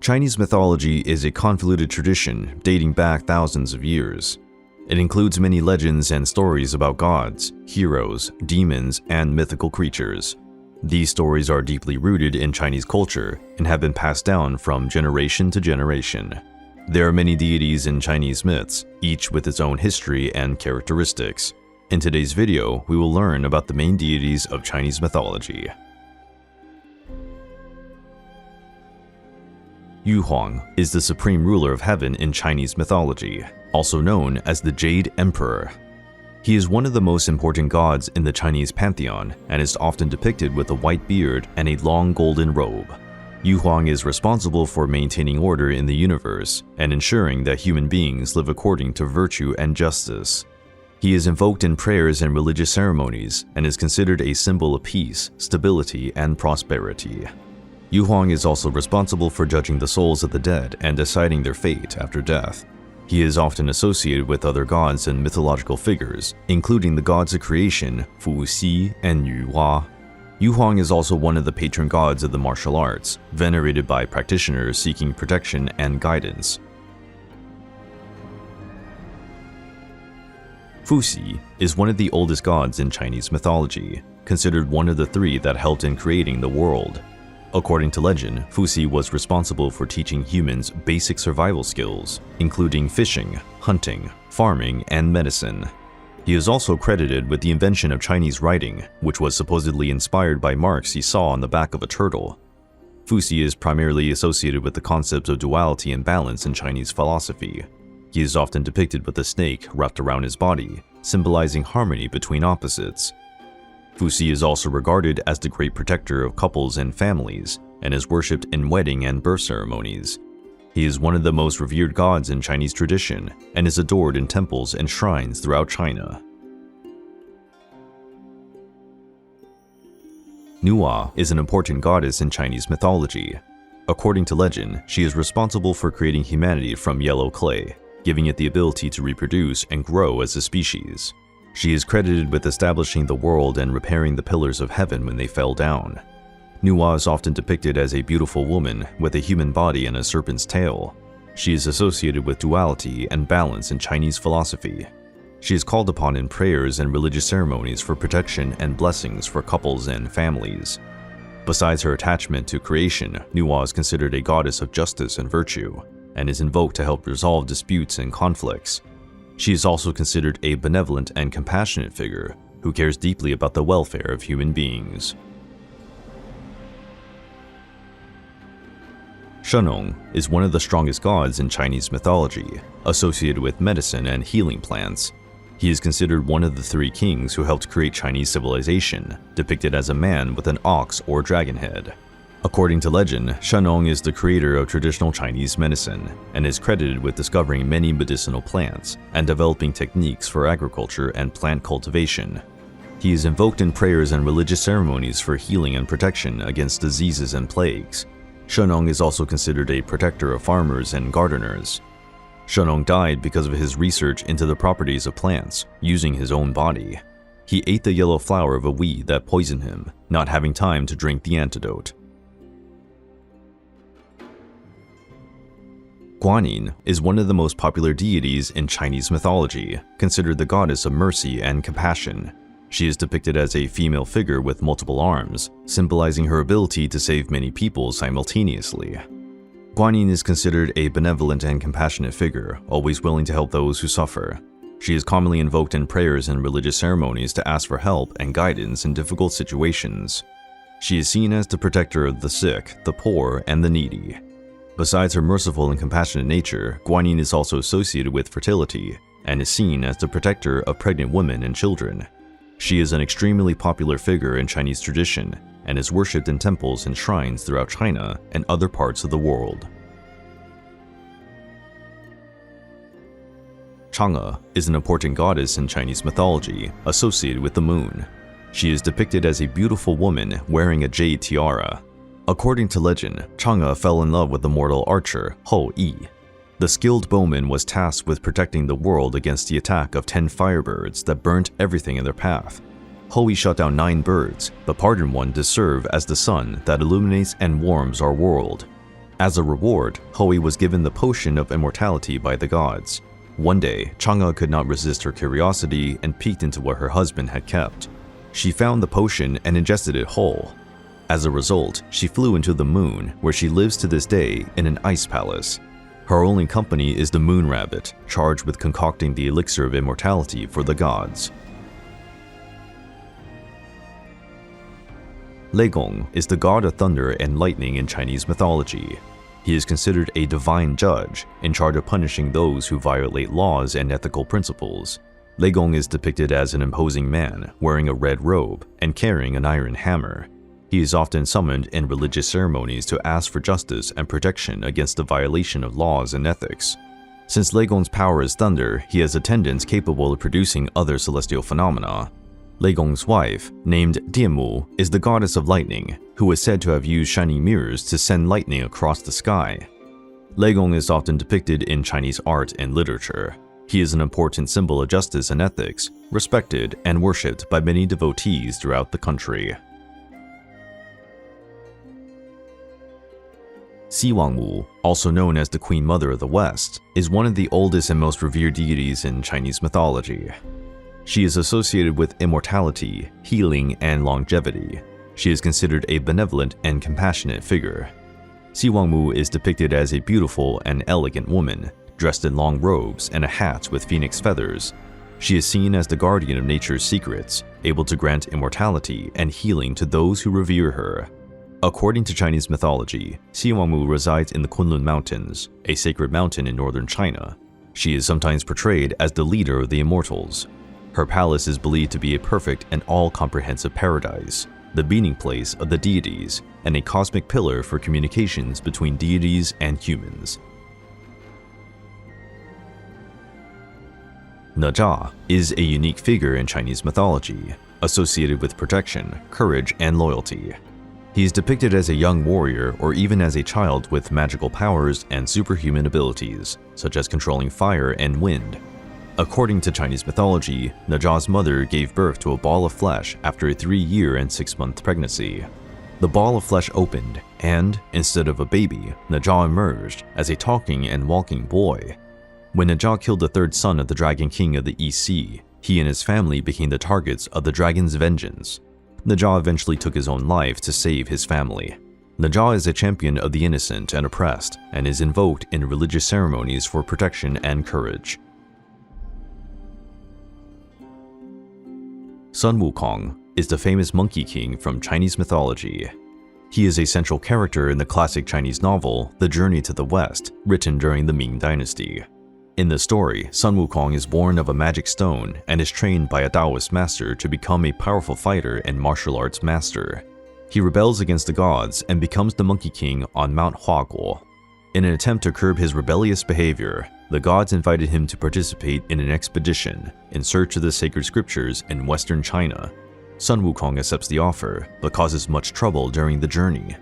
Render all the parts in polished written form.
Chinese mythology is a convoluted tradition dating back thousands of years. It includes many legends and stories about gods, heroes, demons, and mythical creatures. These stories are deeply rooted in Chinese culture and have been passed down from generation to generation. There are many deities in Chinese myths, each with its own history and characteristics. In today's video, we will learn about the main deities of Chinese mythology. HUANG is the supreme ruler of heaven in Chinese mythology, also known as the Jade Emperor. He is one of the most important gods in the Chinese pantheon and is often depicted with a white beard and a long golden robe. HUANG is responsible for maintaining order in the universe and ensuring that human beings live according to virtue and justice. He is invoked in prayers and religious ceremonies and is considered a symbol of peace, stability, and prosperity. HUANG is also responsible for judging the souls of the dead and deciding their fate after death. He is often associated with other gods and mythological figures, including the gods of creation, FUXI and NUWA. HUANG is also one of the patron gods of the martial arts, venerated by practitioners seeking protection and guidance. FUXI is one of the oldest gods in Chinese mythology, considered one of the three that helped in creating the world. According to legend, FUXI was responsible for teaching humans basic survival skills, including fishing, hunting, farming, and medicine. He is also credited with the invention of Chinese writing, which was supposedly inspired by marks he saw on the back of a turtle. FUXI is primarily associated with the concepts of duality and balance in Chinese philosophy. He is often depicted with a snake wrapped around his body, symbolizing harmony between opposites. FUXI is also regarded as the great protector of couples and families, and is worshipped in wedding and birth ceremonies. He is one of the most revered gods in Chinese tradition, and is adored in temples and shrines throughout China. NUWA is an important goddess in Chinese mythology. According to legend, she is responsible for creating humanity from yellow clay, giving it the ability to reproduce and grow as a species. She is credited with establishing the world and repairing the pillars of heaven when they fell down. NUWA is often depicted as a beautiful woman with a human body and a serpent's tail. She is associated with duality and balance in Chinese philosophy. She is called upon in prayers and religious ceremonies for protection and blessings for couples and families. Besides her attachment to creation, NUWA is considered a goddess of justice and virtue, and is invoked to help resolve disputes and conflicts. She is also considered a benevolent and compassionate figure who cares deeply about the welfare of human beings. SHENNONG is one of the strongest gods in Chinese mythology, associated with medicine and healing plants. He is considered one of the three kings who helped create Chinese civilization, depicted as a man with an ox or dragon head. According to legend, SHENNONG is the creator of traditional Chinese medicine and is credited with discovering many medicinal plants and developing techniques for agriculture and plant cultivation. He is invoked in prayers and religious ceremonies for healing and protection against diseases and plagues. SHENNONG is also considered a protector of farmers and gardeners. SHENNONG died because of his research into the properties of plants, using his own body. He ate the yellow flower of a weed that poisoned him, not having time to drink the antidote. GUANYIN is one of the most popular deities in Chinese mythology, considered the goddess of mercy and compassion. She is depicted as a female figure with multiple arms, symbolizing her ability to save many people simultaneously. GUANYIN is considered a benevolent and compassionate figure, always willing to help those who suffer. She is commonly invoked in prayers and religious ceremonies to ask for help and guidance in difficult situations. She is seen as the protector of the sick, the poor, and the needy. Besides her merciful and compassionate nature, GUANYIN is also associated with fertility and is seen as the protector of pregnant women and children. She is an extremely popular figure in Chinese tradition and is worshipped in temples and shrines throughout China and other parts of the world. CHANG'E is an important goddess in Chinese mythology associated with the moon. She is depicted as a beautiful woman wearing a jade tiara. According to legend, CHANG'E fell in love with the mortal archer, HUANG. The skilled bowman was tasked with protecting the world against the attack of 10 firebirds that burnt everything in their path. HUANG shot down 9 birds, but pardoned one to serve as the sun that illuminates and warms our world. As a reward, Hui was given the potion of immortality by the gods. One day, CHANG'E could not resist her curiosity and peeked into what her husband had kept. She found the potion and ingested it whole. As a result, she flew into the moon, where she lives to this day in an ice palace. Her only company is the moon rabbit, charged with concocting the elixir of immortality for the gods. LEIGONG is the god of thunder and lightning in Chinese mythology. He is considered a divine judge, in charge of punishing those who violate laws and ethical principles. LEIGONG is depicted as an imposing man, wearing a red robe and carrying an iron hammer. He is often summoned in religious ceremonies to ask for justice and protection against the violation of laws and ethics. Since LEIGONG's power is thunder, he has attendants capable of producing other celestial phenomena. LEIGONG's wife, named Dianmu, is the goddess of lightning, who is said to have used shiny mirrors to send lightning across the sky. LEIGONG is often depicted in Chinese art and literature. He is an important symbol of justice and ethics, respected and worshipped by many devotees throughout the country. HUANG, also known as the Queen Mother of the West, is one of the oldest and most revered deities in Chinese mythology. She is associated with immortality, healing, and longevity. She is considered a benevolent and compassionate figure. HUANG is depicted as a beautiful and elegant woman, dressed in long robes and a hat with phoenix feathers. She is seen as the guardian of nature's secrets, able to grant immortality and healing to those who revere her. According to Chinese mythology, HUANG resides in the Kunlun Mountains, a sacred mountain in northern China. She is sometimes portrayed as the leader of the immortals. Her palace is believed to be a perfect and all-comprehensive paradise, the meeting place of the deities, and a cosmic pillar for communications between deities and humans. NEZHA is a unique figure in Chinese mythology, associated with protection, courage, and loyalty. He is depicted as a young warrior or even as a child with magical powers and superhuman abilities, such as controlling fire and wind. According to Chinese mythology, NEZHA's mother gave birth to a ball of flesh after a 3-year and 6-month pregnancy. The ball of flesh opened, and, instead of a baby, NEZHA emerged as a talking and walking boy. When NEZHA killed the 3rd son of the Dragon King of the East Sea, he and his family became the targets of the dragon's vengeance. NEZHA eventually took his own life to save his family. NEZHA is a champion of the innocent and oppressed, and is invoked in religious ceremonies for protection and courage. Sun Wukong is the famous Monkey King from Chinese mythology. He is a central character in the classic Chinese novel, The Journey to the West, written during the Ming Dynasty. In the story, Sun Wukong is born of a magic stone and is trained by a Taoist master to become a powerful fighter and martial arts master. He rebels against the gods and becomes the Monkey King on Mount Huaguo. In an attempt to curb his rebellious behavior, the gods invited him to participate in an expedition in search of the sacred scriptures in western China. Sun Wukong accepts the offer, but causes much trouble during the journey.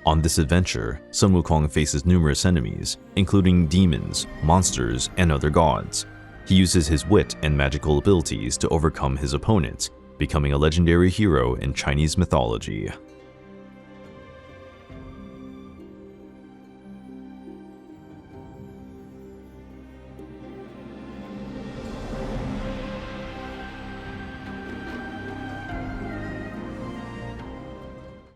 On this adventure, Sun Wukong faces numerous enemies, including demons, monsters, and other gods. He uses his wit and magical abilities to overcome his opponents, becoming a legendary hero in Chinese mythology.